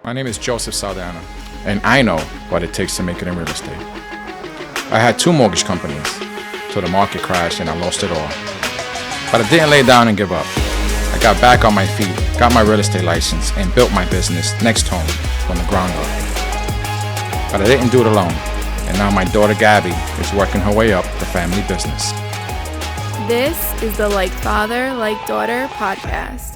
My name is Joseph Saldana, and I know what it takes to make it in real estate. I had 2 mortgage companies till the market crashed and I lost it all. But I didn't lay down and give up. I got back on my feet, got my real estate license, and built my business, NextHome, from the ground up. But I didn't do it alone, and now my daughter Gabby is working her way up the family business. This is the Like Father, Like Daughter podcast.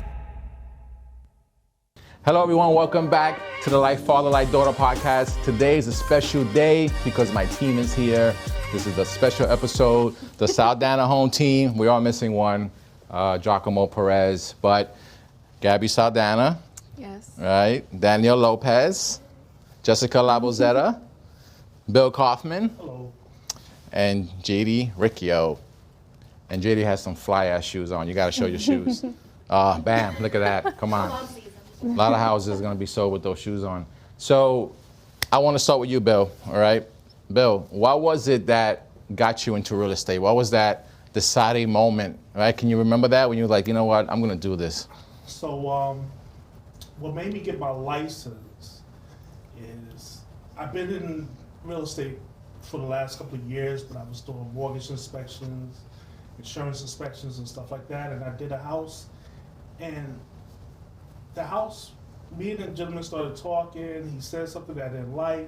Hello everyone, welcome back to the Like Father, Like Daughter podcast. Today is a special day because my team is here. This is a special episode, the Saldana Home Team. We are missing one, Giacomo Perez, but Gabby Saldana, Yes. right? Daniel Lopez, Jessica Labozetta, Bill Kaufman, Hello. and JD Riccio. And JD has some fly ass shoes on. You gotta show your shoes. Bam, look at that, come on. A lot of houses are going to be sold with those shoes on. So I want to start with you, Bill, all right? Bill, what was it that got you into real estate? What was that deciding moment, right? Can you remember that when you were like, you know what, I'm going to do this? So, what made me get my license is I've been in real estate for the last couple of years, but I was doing mortgage inspections, insurance inspections, and stuff like that. And I did a house, and the house, me and the gentleman started talking. He said something that I didn't like.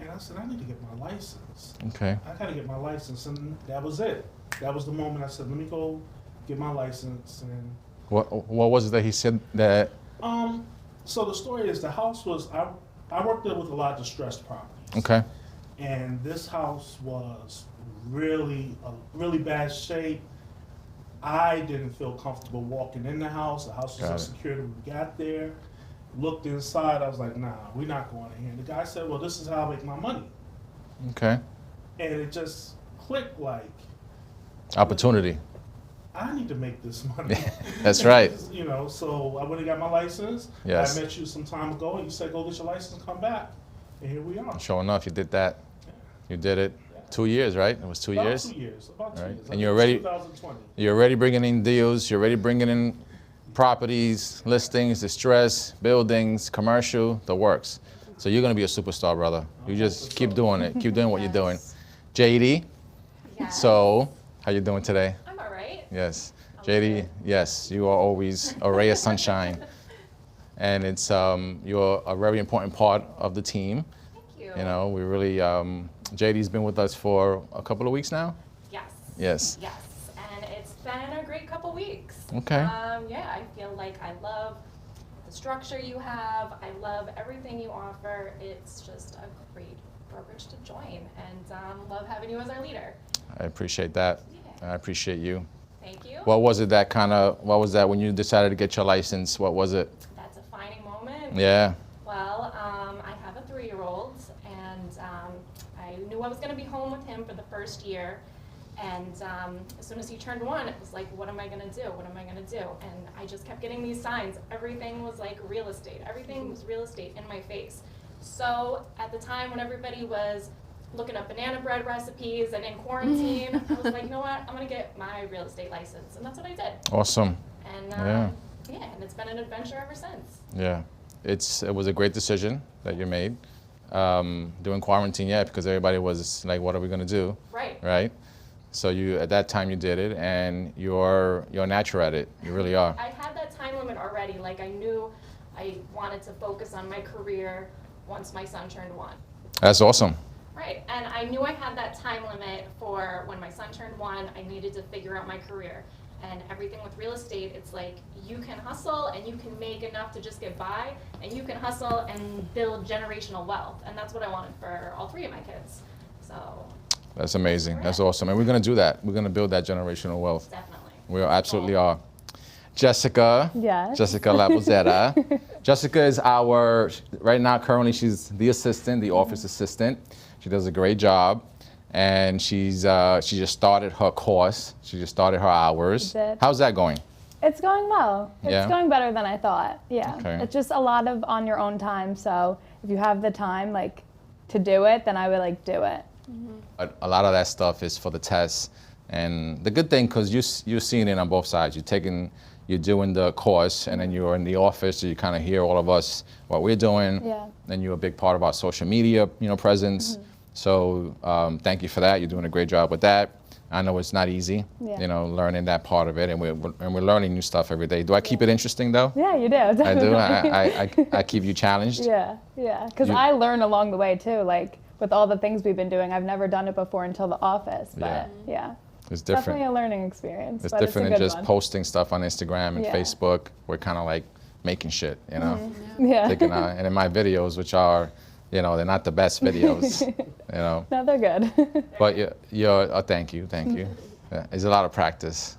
And I said, I need to get my license. Okay. I got to get my license. And that was it. That was the moment I said, let me go get my license. And What was it that he said that? so the story is the house was, I worked there with a lot of distressed properties. Okay. And this house was really bad shape. I didn't feel comfortable walking in the house. The house was unsecured when we got there. Looked inside, I was like, nah, we're not going in here. And the guy said, well, this is how I make my money. Okay. And it just clicked like, Opportunity. I need to make this money. That's right. You know, so I went and got my license. Yes. I met you some time ago, and you said, go get your license, come back. And here we are. Sure enough, you did that. You did it. 2 years, right? It was 2 About years? 2 years. About 2 Right. years. And you're already- 2020. You're already bringing in deals. You're already bringing in properties, listings, distress, buildings, commercial, the works. So you're going to be a superstar, brother. You just keep doing it. Keep doing what you're doing. JD, Yes. so how you doing today? I'm all right. Yes. I'm JD, good. yes, you are always a ray of sunshine. And it's you're a very important part of the team. Thank you. You know, we really JD's been with us for a couple of weeks now. Yes. Yes. Yes. And it's been a great couple weeks. Okay. Yeah, I feel like I love the structure you have. I love everything you offer. It's just a great brokerage to join, and love having you as our leader. I appreciate that. Yeah. I appreciate you. Thank you. What was it that what was that when you decided to get your license? What was it? That's a defining moment. Yeah. Well, I have a 3-year-old, and I knew I was going to be home with him for the first year. And as soon as he turned 1, it was like, what am I going to do? What am I going to do? And I just kept getting these signs. Everything was like real estate. Everything was real estate in my face. So at the time when everybody was looking up banana bread recipes and in quarantine, I was like, you know what? I'm going to get my real estate license. And that's what I did. Awesome. And Yeah. and it's been an adventure ever since. Yeah. It was a great decision that you made. During quarantine, yeah, because everybody was like, what are we going to do? Right. Right? So you at that time you did it, and you're natural at it. You really are. I had that time limit already. Like, I knew I wanted to focus on my career once my son turned 1. That's awesome. Right, and I knew I had that time limit for when my son turned 1. I needed to figure out my career. And everything with real estate, it's like you can hustle and you can make enough to just get by, and you can hustle and build generational wealth. And that's what I wanted for all 3 of my kids. So That's amazing. That's awesome. And we're going to do that. We're going to build that generational wealth. definitely. We absolutely are. Jessica. Yes. Jessica Labozetta. Jessica is right now, currently, she's the assistant, the office assistant. She does a great job. And she just started her course. She just started her hours. I did. How's that going? It's going well. It's Yeah? going better than I thought. Yeah. Okay. It's just a lot of on your own time. So if you have the time to do it, then I would do it. A lot of that stuff is for the tests. And the good thing, because you're seeing it on both sides. You're taking you're doing the course, and then you're in the office, so you kind of hear all of us, what we're doing. Yeah. And you're a big part of our social media, presence. So thank you for that. You're doing a great job with that. I know it's not easy, Yeah. learning that part of it, and we're learning new stuff every day. Do I keep it interesting though? Yeah, you do. I do. Definitely. I keep you challenged. Yeah, because I learn along the way too. Like with all the things we've been doing, I've never done it before until the office. But yeah, It's different. definitely a learning experience. It's but different it's a than good just one. posting stuff on Instagram and Yeah. Facebook. We're kind of like making shit, Yeah. and in my videos, which are, they're not the best videos, No, they're good. But thank you. Yeah, it's a lot of practice,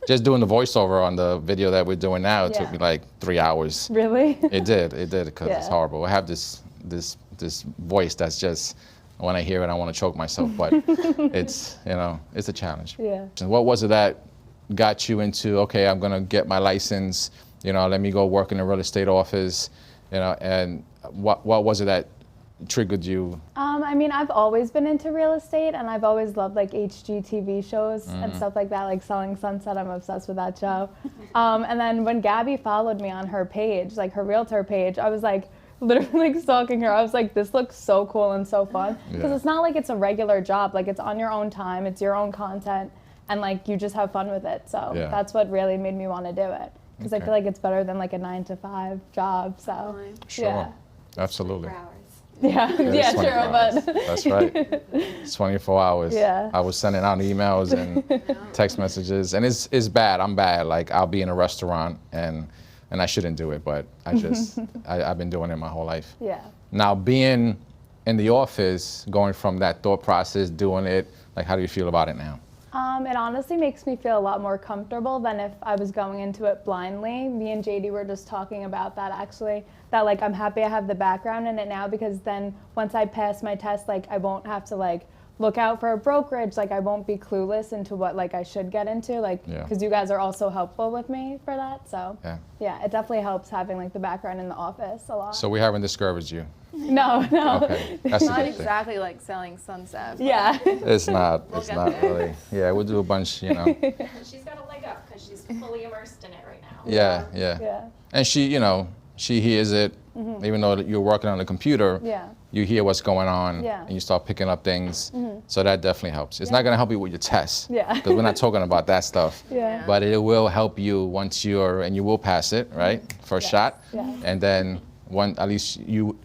Just doing the voiceover on the video that we're doing now, it took Yeah. me like 3 hours. Really? It did, because it's Yeah. horrible. I have this voice that's just, when I hear it, I want to choke myself. But it's a challenge. Yeah. And what was it that got you into, okay, I'm gonna get my license, let me go work in a real estate office, and what was it that triggered you? I mean, I've always been into real estate, and I've always loved like HGTV shows and stuff like that, like Selling Sunset. I'm obsessed with that show. And then when Gabby followed me on her page, like her Realtor page, I was like literally like stalking her. I was like, this looks so cool and so fun, because it's not like it's a regular job. Like it's on your own time, it's your own content, and like you just have fun with it. So that's what really made me want to do it, because I feel like it's better than like a 9-to-5 job. So Sure. yeah. Absolutely. Yeah, It's 24 true, hours. but That's right. It's 24 hours. Yeah. I was sending out emails and text messages, and it's bad. I'm bad. Like I'll be in a restaurant and I shouldn't do it, but I've been doing it my whole life. yeah. Now being in the office, going from that thought process, doing it, like how do you feel about it now? It honestly makes me feel a lot more comfortable than if I was going into it blindly. Me and JD were just talking about that actually, that like I'm happy I have the background in it now, because then once I pass my test, like I won't have to like look out for a brokerage, like I won't be clueless into what like I should get into, like because you guys are also helpful with me for that. So yeah, it definitely helps having like the background in the office a lot. So we haven't discouraged you. No. Okay, that's a Not good thing. exactly like Selling Sunset. but- Yeah. It's not. It's get not there. really. Yeah, we'll do a bunch. She's got a leg up because she's fully immersed in it right now. Yeah. Yeah. And she hears it, even though you're working on the computer. Yeah. You hear what's going on, Yeah. and you start picking up things. So that definitely helps. It's not going to help you with your tests, Yeah. because we're not talking about that stuff. Yeah. But it will help you once and you will pass it, right? First shot. Yeah. And then at least you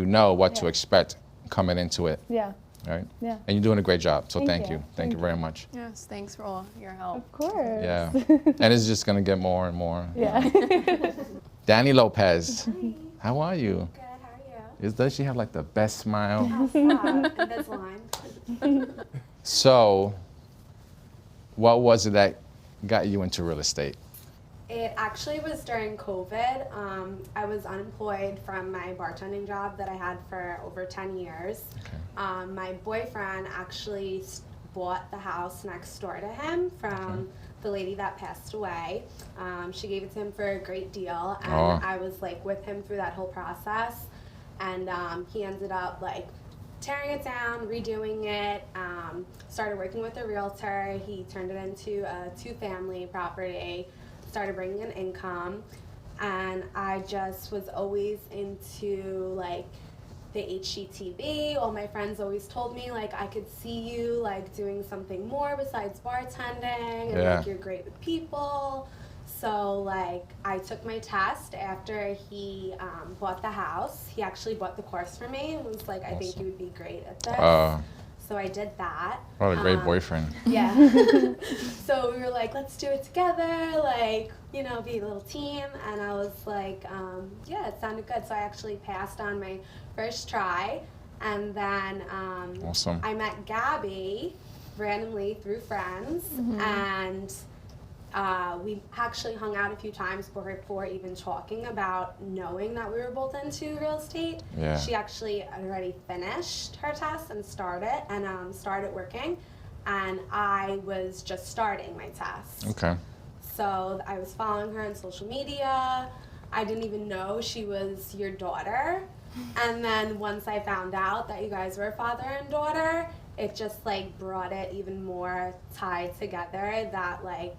know what to expect coming into it, Yeah. right? Yeah. And you're doing a great job. So Thank thank you. you. Thank you very much. Yes, thanks for all your help. Of course. Yeah. And it's just going to get more and more. Yeah. Danny Lopez. How are you? Good, how are you? Does she have like the best smile? Invisalign. So, what was it that got you into real estate? It actually was during COVID. I was unemployed from my bartending job that I had for over 10 years. Okay. My boyfriend actually bought the house next door to him from the lady that passed away. She gave it to him for a great deal, and Oh. I was like with him through that whole process. And he ended up like tearing it down, redoing it, started working with a realtor. He turned it into a 2-family property, started bringing in income, and I just was always into like the HGTV. All my friends always told me like I could see you like doing something more besides bartending, and like you're great with people. So like I took my test after he bought the house. He actually bought the course for me and was like, I think you would be great at this. So I did that. What a great boyfriend. Yeah. So we were like, let's do it together, like, be a little team. And I was like, yeah, it sounded good. So I actually passed on my first try. And then Awesome. I met Gabby randomly through friends. And we actually hung out a few times before even talking about knowing that we were both into real estate. Yeah. She actually already finished her test and started working, and I was just starting my test. Okay. So I was following her on social media. I didn't even know she was your daughter. And then once I found out that you guys were father and daughter, it just like brought it even more tied together that like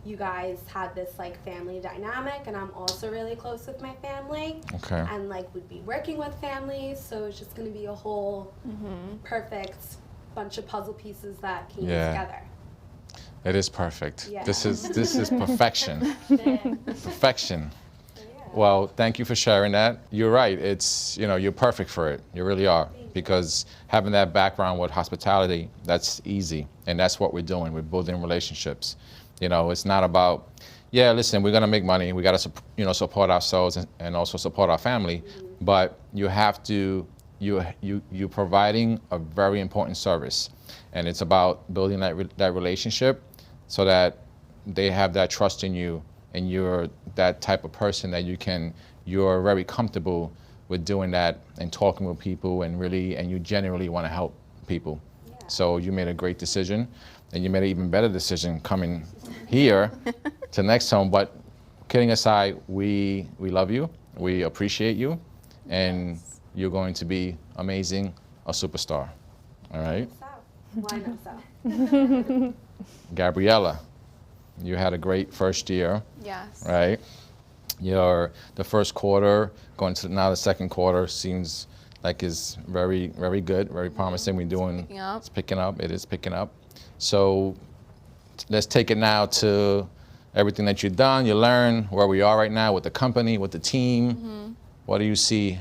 you guys had this like family dynamic, and I'm also really close with my family. Okay. And like would be working with families, so it's just gonna be a whole perfect bunch of puzzle pieces that came together. It is perfect. Yeah. This is perfection. Perfection. So, yeah. Well, thank you for sharing that. You're right. It's, you're perfect for it. You really are. Because having that background with hospitality, that's easy. And that's what we're doing. We're building relationships. It's not about, listen, we're going to make money. We got to, support ourselves and also support our family. But you have to, you're providing a very important service. And it's about building that relationship so that they have that trust in you, and you're that type of person that you're very comfortable with doing that and talking with people, and you genuinely want to help people. Yeah. So you made a great decision, and you made an even better decision coming here to NextHome. But kidding aside, we love you, we appreciate you, and you're going to be amazing, a superstar. All right? So, why not so? Gabriella, you had a great first year, Yes. right? The first quarter, going to now the second quarter, seems like is very, very good, very promising. It's picking up. It is picking up. So let's take it now to everything that you've done, you learn, where we are right now with the company, with the team. What do you see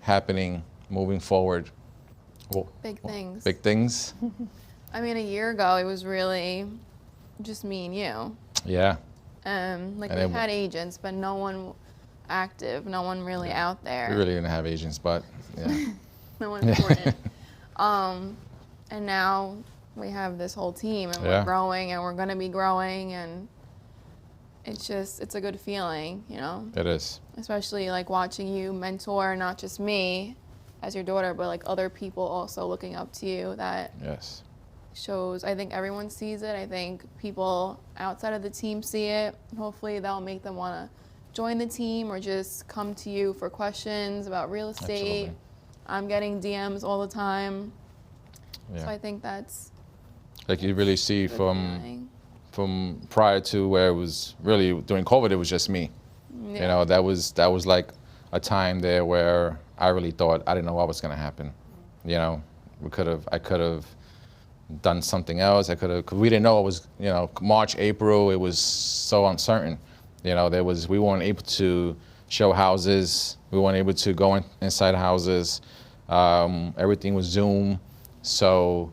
happening moving forward? Big things. Big things? I mean, a year ago, it was really just me and you. Yeah. Like And we had agents, but no one active, no one really out there. We really didn't have agents, but yeah. No one important. And now we have this whole team, and we're growing, and we're gonna be growing, and it's a good feeling, It is. Especially like watching you mentor not just me as your daughter, but like other people also looking up to you. That Yes. shows, I think everyone sees it. I think people outside of the team see it. Hopefully that'll make them want to join the team or just come to you for questions about real estate. Absolutely. I'm getting DMs all the time. Yeah. So I think that's Like you really see a good feeling. from prior to where it was really during COVID, it was just me. Yeah. That was like a time there where I really thought I didn't know what was going to happen. I could have done something else. Cause we didn't know it was, March, April, it was so uncertain. We weren't able to show houses. We weren't able to go inside houses. Everything was Zoom. So,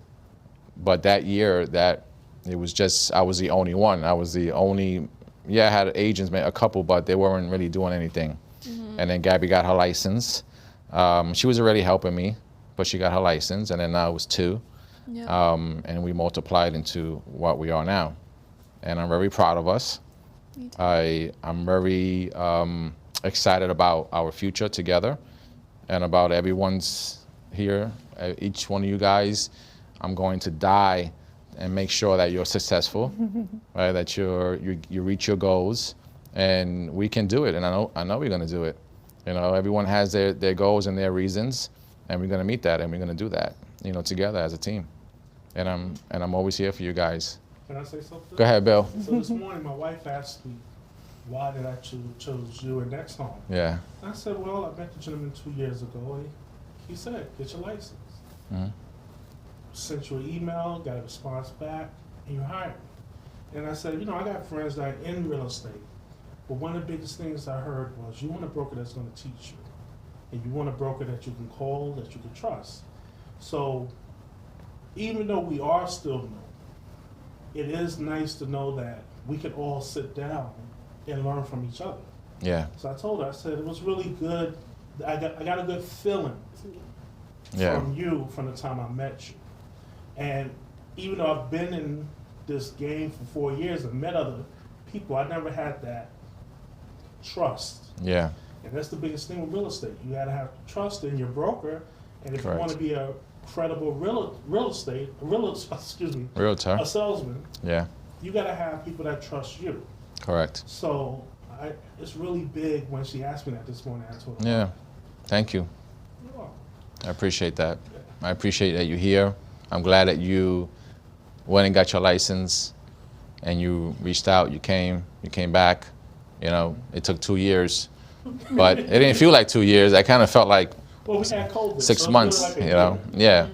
but that year it was just, I was the only one. I was the only, I had agents, a couple, but they weren't really doing anything. And then Gabby got her license. She was already helping me, but she got her license, and then now it was 2. Yeah. And we multiplied into what we are now. And I'm very proud of us. Me too. I'm very excited about our future together and about everyone's here. Each one of you guys, I'm going to die and make sure that you're successful, right? That you reach your goals, and we can do it. And I know we're going to do it. Everyone has their goals and their reasons, and we're going to meet that, and we're going to do that, together as a team. And I'm always here for you guys. Can I say something? Go ahead, Bill. So this morning, my wife asked me, why did I chose you and NextHome? Yeah. I said, well, I met the gentleman 2 years ago, and he said, get your license. Mm-hmm. Sent you an email, got a response back, and you hired me. And I said, I got friends that are in real estate, but one of the biggest things I heard was, you want a broker that's going to teach you, and you want a broker that you can call, that you can trust. So even though we are still new, it is nice to know that we can all sit down and learn from each other. Yeah. So I told her, I said, it was really good. I got a good feeling from you from the time I met you. And even though I've been in this game for 4 years and met other people, I never had that trust. Yeah. And that's the biggest thing with real estate. You got to have trust in your broker. And if Correct. you want to be a credible realtor, Realtor. a salesman, Yeah. you got to have people that trust you. Correct. So it's really big when she asked me that this morning. I told her, Yeah. Thank you. you're welcome. I appreciate that. I appreciate that you're here. I'm glad that you went and got your license. and you reached out, you came back. You know, it took 2 years, but it didn't feel like 2 years. I kind of felt like Well, we had COVID. 6 so months, like a you know? year.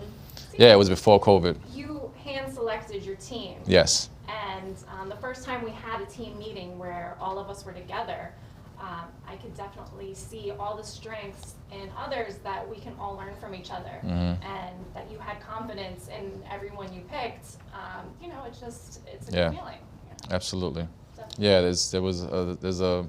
Yeah, it was before COVID. You hand-selected your team. Yes. And the first time we had a team meeting where all of us were together, I could definitely see all the strengths in others that we can all learn from each other, and that you had confidence in everyone you picked. You know, it's a Yeah. good feeling. You know? Absolutely. Definitely. Yeah, there's a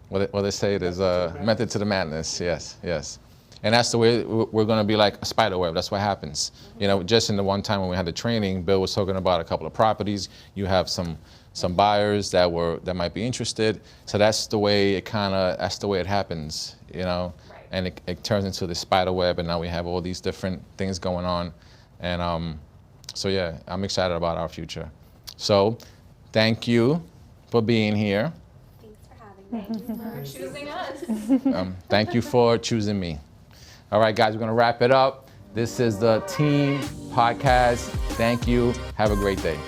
what they say, there's a method to the madness. Yes. And that's the way we're going to be, like a spider web. That's what happens. You know, just in the one time when we had the training, Bill was talking about a couple of properties. You have some buyers that might be interested. So that's the way it happens, you know. Right. And it turns into the spider web, and now we have all these different things going on. And so yeah, I'm excited about our future. So thank you for being here. Thanks for having me. For choosing us. Thank you for choosing me. All right, guys, we're going to wrap it up. This is the Team Podcast. Thank you. Have a great day.